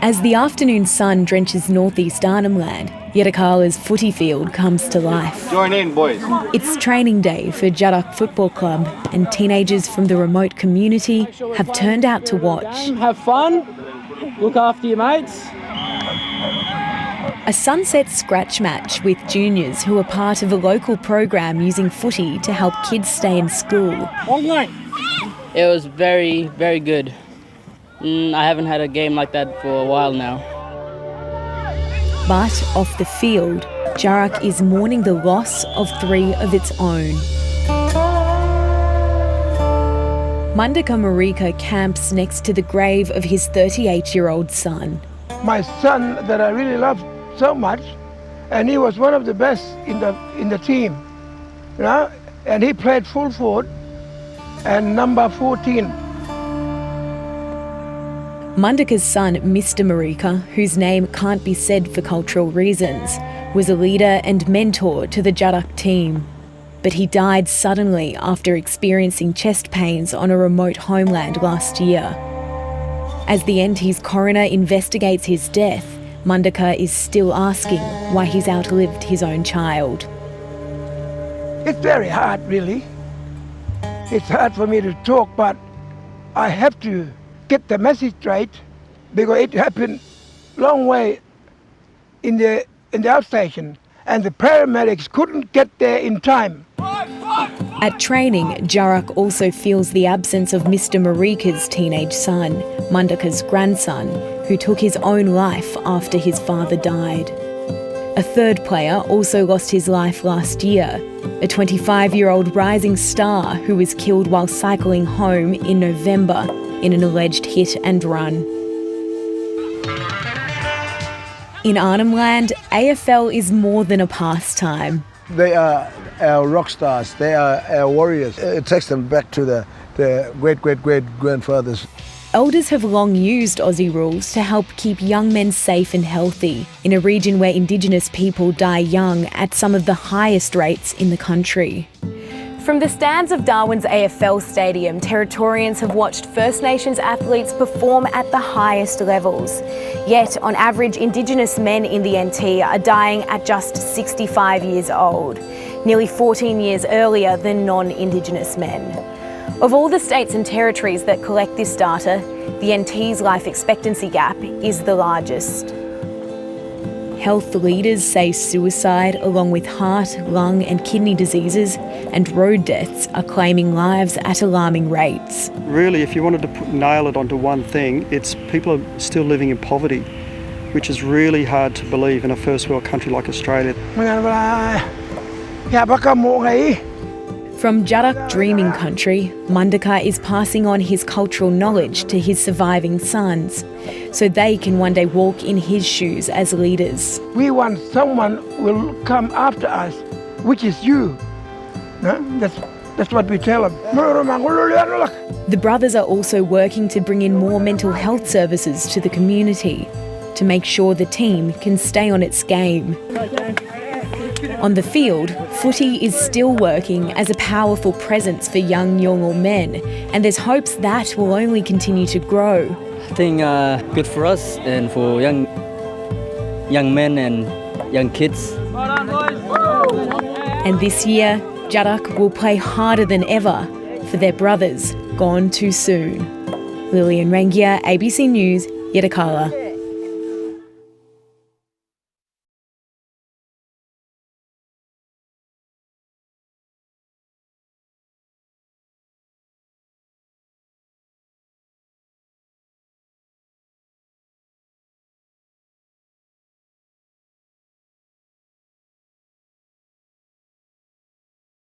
As the afternoon sun drenches northeast Arnhem Land, Yirrkala's footy field comes to life. Join in, boys. It's training day for Djarrak Football Club, and teenagers from the remote community have turned out to watch. Have fun, look after your mates. A sunset scratch match with juniors who are part of a local program using footy to help kids stay in school. It was very, very good. I haven't had a game like that for a while now. But off the field, Djarrak is mourning the loss of 3 of its own. Mundaka Marika camps next to the grave of his 38-year-old son. My son that I really loved so much, and he was one of the best in the team, you know, and he played full forward and number 14. Mundaka's son, Mr. Marika, whose name can't be said for cultural reasons, was a leader and mentor to the Djarrak team. But he died suddenly after experiencing chest pains on a remote homeland last year. As the NT's coroner investigates his death, Mundaka is still asking why he's outlived his own child. It's very hard, really. It's hard for me to talk, but I have to get the message right, because it happened long way in the outstation, and the paramedics couldn't get there in time. At training, Djarrak also feels the absence of Mr. Marika's teenage son, Mundaka's grandson, who took his own life after his father died. A third player also lost his life last year, a 25-year-old rising star who was killed while cycling home in November in an alleged hit and run. In Arnhem Land, AFL is more than a pastime. They are our rock stars, they are our warriors. It takes them back to the great-great-great-grandfathers. Elders have long used Aussie rules to help keep young men safe and healthy in a region where Indigenous people die young at some of the highest rates in the country. From the stands of Darwin's AFL stadium, Territorians have watched First Nations athletes perform at the highest levels. Yet, on average, Indigenous men in the NT are dying at just 65 years old, nearly 14 years earlier than non-Indigenous men. Of all the states and territories that collect this data, the NT's life expectancy gap is the largest. Health leaders say suicide, along with heart, lung and kidney diseases and road deaths, are claiming lives at alarming rates. Really, if you wanted to nail it onto one thing, it's people are still living in poverty, which is really hard to believe in a first world country like Australia. From Djarrak dreaming country, Mundaka is passing on his cultural knowledge to his surviving sons, so they can one day walk in his shoes as leaders. We want someone will come after us, which is you. No? That's what we tell them. The brothers are also working to bring in more mental health services to the community to make sure the team can stay on its game. On the field, footy is still working as a powerful presence for young Yolŋu men, and there's hopes that will only continue to grow. I think good for us and for young men and young kids. And this year, Djarrak will play harder than ever for their brothers gone too soon. Lillian Rangia, ABC News, Yirrkala.